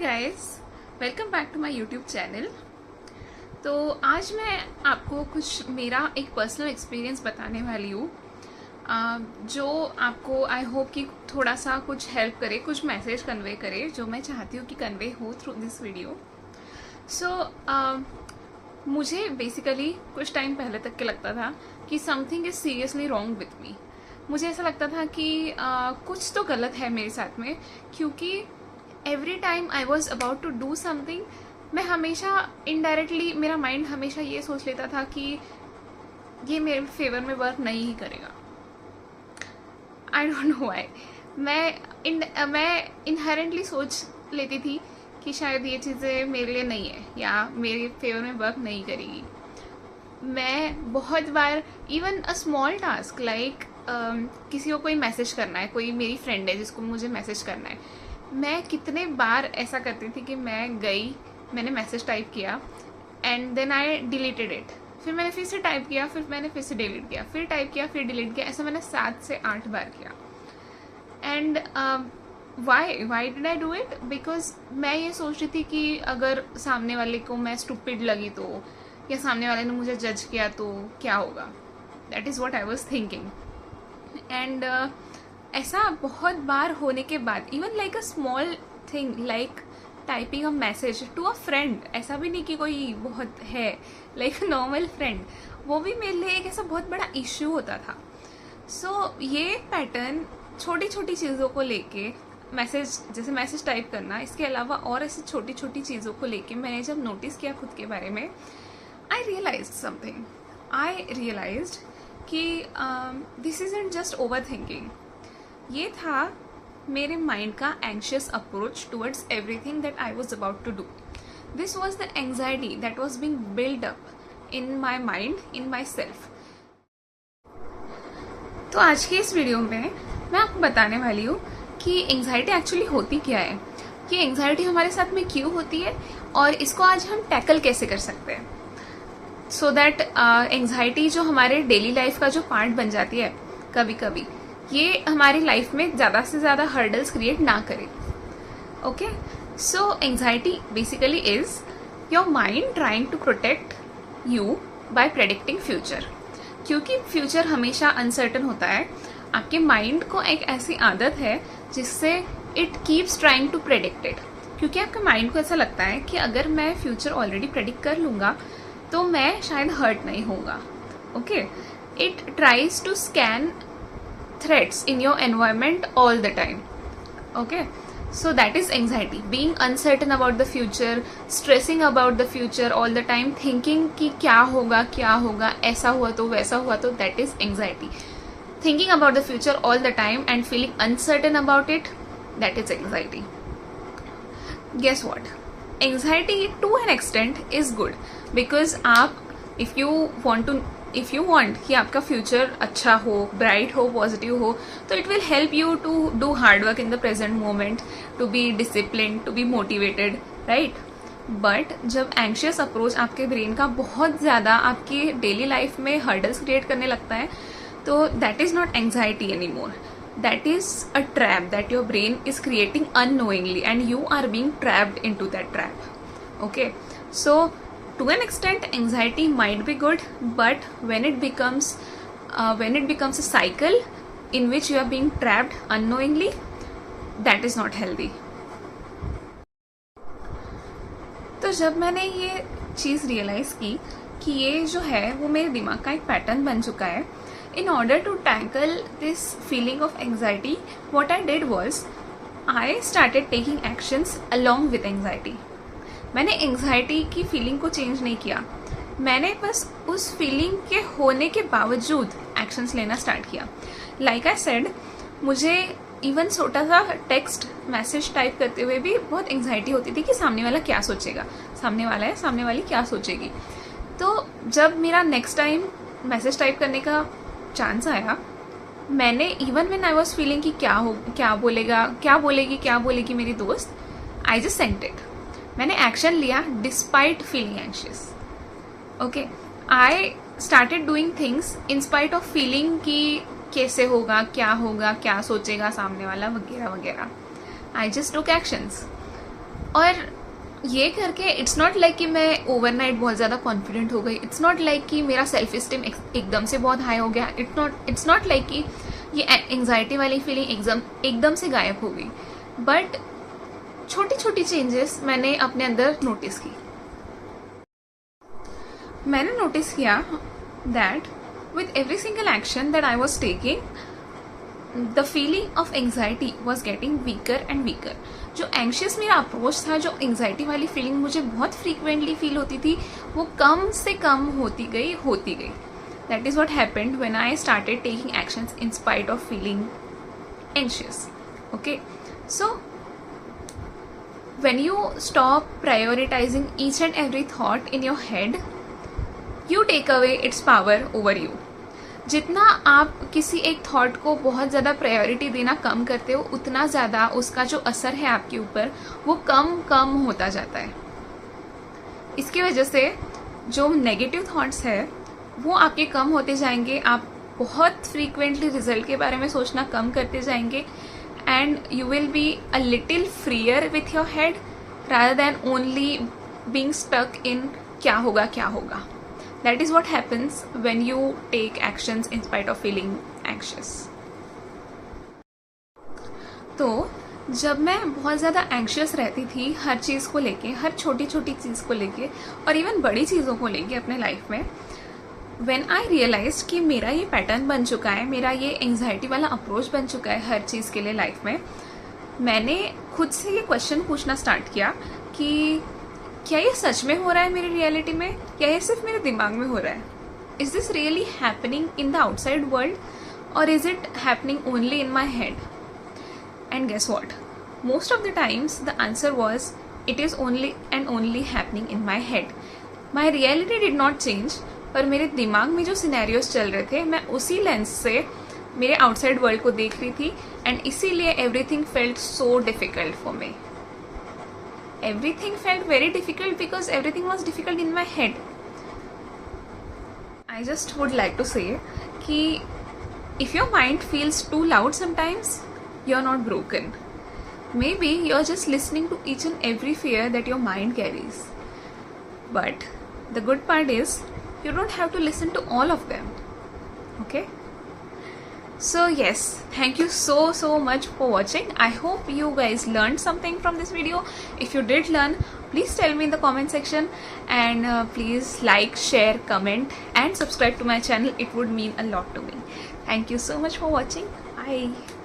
Guys, welcome back to my YouTube channel. तो आज मैं आपको कुछ मेरा एक पर्सनल एक्सपीरियंस बताने वाली हूँ, जो आपको आई होप कि थोड़ा सा कुछ हेल्प करे, कुछ मैसेज कन्वे करे जो मैं चाहती हूँ कि कन्वे हो थ्रू दिस वीडियो। मुझे बेसिकली कुछ टाइम पहले तक के लगता था कि something is seriously wrong with me. मुझे ऐसा लगता था कि कुछ तो गलत है मेरे साथ में, क्योंकि every time I was about to do something, मैं हमेशा इनडायरेक्टली मेरा माइंड हमेशा ये सोच लेता था कि ये मेरे फेवर में वर्क नहीं ही करेगा। I don't know why. मैं इनहेरेंटली सोच लेती थी कि शायद ये चीज़ें मेरे लिए नहीं है या मेरे फेवर में वर्क नहीं करेगी। मैं बहुत बार even a small task like किसी को कोई मैसेज करना है, कोई मेरी फ्रेंड है जिसको मुझे मैसेज करना है, मैं कितने बार ऐसा करती थी कि मैंने मैसेज टाइप किया and then I deleted it, फिर मैंने फिर से टाइप किया, फिर मैंने फिर से डिलीट किया, फिर टाइप किया, फिर डिलीट किया। ऐसा मैंने 7 से 8 बार किया। And why did I do it? Because मैं ये सोच रही थी कि अगर सामने वाले को मैं स्टूपिड लगी तो, या सामने वाले ने मुझे जज किया तो क्या होगा। That is what I was thinking. And ऐसा बहुत बार होने के बाद, even like a small thing like typing a message to a friend, ऐसा भी नहीं कि कोई बहुत है, लाइक नॉर्मल फ्रेंड, वो भी मेरे लिए एक ऐसा बहुत बड़ा इश्यू होता था। ये पैटर्न छोटी छोटी चीज़ों को लेके, जैसे मैसेज टाइप करना, इसके अलावा और ऐसी छोटी छोटी चीज़ों को लेके मैंने जब नोटिस किया खुद के बारे में, I realised something. I realised कि this isn't just overthinking, ये था मेरे माइंड का anxious approach towards everything that I was about to do. This was the anxiety that was being build up in my mind, in myself. तो आज की इस video में मैं आपको बताने वाली हूँ कि एंग्जाइटी एक्चुअली होती क्या है, कि एंग्जाइटी हमारे साथ में क्यों होती है और इसको आज हम टैकल कैसे कर सकते हैं, सो दैट एंग्जाइटी जो हमारे डेली लाइफ का जो पार्ट बन जाती है कभी कभी, ये हमारी लाइफ में ज़्यादा से ज़्यादा हर्डल्स क्रिएट ना करे। Okay, so anxiety basically is your mind trying to protect you by predicting future. क्योंकि फ्यूचर हमेशा अनसर्टन होता है, आपके माइंड को एक ऐसी आदत है जिससे it keeps trying to predict it. क्योंकि आपके माइंड को ऐसा लगता है कि अगर मैं फ्यूचर ऑलरेडी प्रेडिक्ट कर लूँगा तो मैं शायद हर्ट नहीं होगा। Okay, it tries to scan threats in your environment all the time. Okay, so that is anxiety, being uncertain about the future, stressing about the future all the time, thinking कि क्या होगा, ऐसा हुआ तो वैसा हुआ तो, that is anxiety. Thinking about the future all the time and feeling uncertain about it, that is anxiety. Guess what? Anxiety to an extent is good, because आप if you want कि आपका फ्यूचर अच्छा हो, bright हो, positive हो, तो it will help you to do hard work in the present moment, to be discipline, to be motivated, right. But जब anxious approach आपके ब्रेन का बहुत ज़्यादा आपकी डेली लाइफ में हर्डल्स क्रिएट करने लगता है, तो that is not anxiety anymore, that is a trap that your brain is creating unknowingly and you are being trapped into that trap. Okay, so to an extent anxiety might be good, but when it becomes a cycle in which you are being trapped unknowingly, that is not healthy. तो जब मैंने ये चीज़ realise की कि ये जो है वो मेरे दिमाग का एक पैटर्न बन चुका है, in order to tackle this feeling of anxiety, what I did was I started taking actions along with anxiety. मैंने एंग्जाइटी की फीलिंग को चेंज नहीं किया, मैंने बस उस फीलिंग के होने के बावजूद एक्शंस लेना स्टार्ट किया। लाइक आई सेड, मुझे इवन छोटा सा टेक्स्ट मैसेज टाइप करते हुए भी बहुत एंग्जाइटी होती थी कि सामने वाला क्या सोचेगा, सामने वाला है, सामने वाली क्या सोचेगी। तो जब मेरा नेक्स्ट टाइम मैसेज टाइप करने का चांस आया, मैंने even when I was feeling कि क्या बोलेगी मेरी दोस्त, आई जस्ट सेंट इट। मैंने एक्शन लिया despite feeling anxious. Okay, I started doing things in spite of feeling कि कैसे होगा, क्या सोचेगा सामने वाला, वगैरह वगैरह। I just took actions. और ये करके इट्स नॉट लाइक कि मैं ओवरनाइट बहुत ज़्यादा कॉन्फिडेंट हो गई, इट्स नॉट लाइक कि मेरा सेल्फ इस्टीम एकदम से बहुत हाई हो गया, इट्स नॉट लाइक कि ये एंग्जाइटी वाली फीलिंग एकदम से गायब हो गई, बट छोटी छोटी चेंजेस मैंने अपने अंदर नोटिस की. मैंने नोटिस किया that with every single action that I was taking, the feeling of anxiety was getting weaker and weaker. जो एंशियस मेरा अप्रोच था, जो एंग्जाइटी वाली फीलिंग मुझे बहुत फ्रीक्वेंटली फील होती थी, वो कम से कम होती गई. That is what happened when I started taking actions in spite of feeling anxious. Okay, so when you stop prioritizing each and every thought in your head, you take away its power over you. जितना आप किसी एक thought को बहुत ज़्यादा priority देना कम करते हो, उतना ज़्यादा उसका जो असर है आपके ऊपर वो कम होता जाता है. इसकी वजह से जो नेगेटिव थॉट्स है वो आपके कम होते जाएंगे. आप बहुत फ्रीक्वेंटली रिजल्ट के बारे में सोचना कम करते जाएंगे, and you will be a little freer with your head rather than only being stuck in क्या होगा. That is what happens when you take actions in spite of feeling anxious. तो जब मैं बहुत ज़्यादा एंशियस रहती थी हर चीज़ को लेके, हर छोटी छोटी चीज़ को लेके और इवन बड़ी चीज़ों को लेके अपने लाइफ में, When I realized कि मेरा ये पैटर्न बन चुका है, मेरा ये एंग्जाइटी वाला अप्रोच बन चुका है हर चीज़ के लिए लाइफ में, मैंने खुद से ये क्वेश्चन पूछना स्टार्ट किया कि क्या ये सच में हो रहा है मेरी रियलिटी में, या ये सिर्फ मेरे दिमाग में हो रहा है. Is this really happening in the outside world, और is it happening only in my head? And guess what, most of the times the answer was it is only and only happening in my head. My reality did not change, पर मेरे दिमाग में जो scenarios चल रहे थे, मैं उसी लेंस से मेरे आउटसाइड वर्ल्ड को देख रही थी, एंड इसीलिए everything felt so difficult for me. Everything felt very difficult because everything was difficult in my head. I just would like to say कि if your mind feels too loud sometimes, you are not broken. Maybe you're just listening to each and every fear that your mind carries. But the good part is, you don't have to listen to all of them. Okay? So yes, thank you so much for watching. I hope you guys learned something from this video. If you did learn, please tell me in the comment section, and please like, share, comment and subscribe to my channel. It would mean a lot to me. Thank you so much for watching. Bye.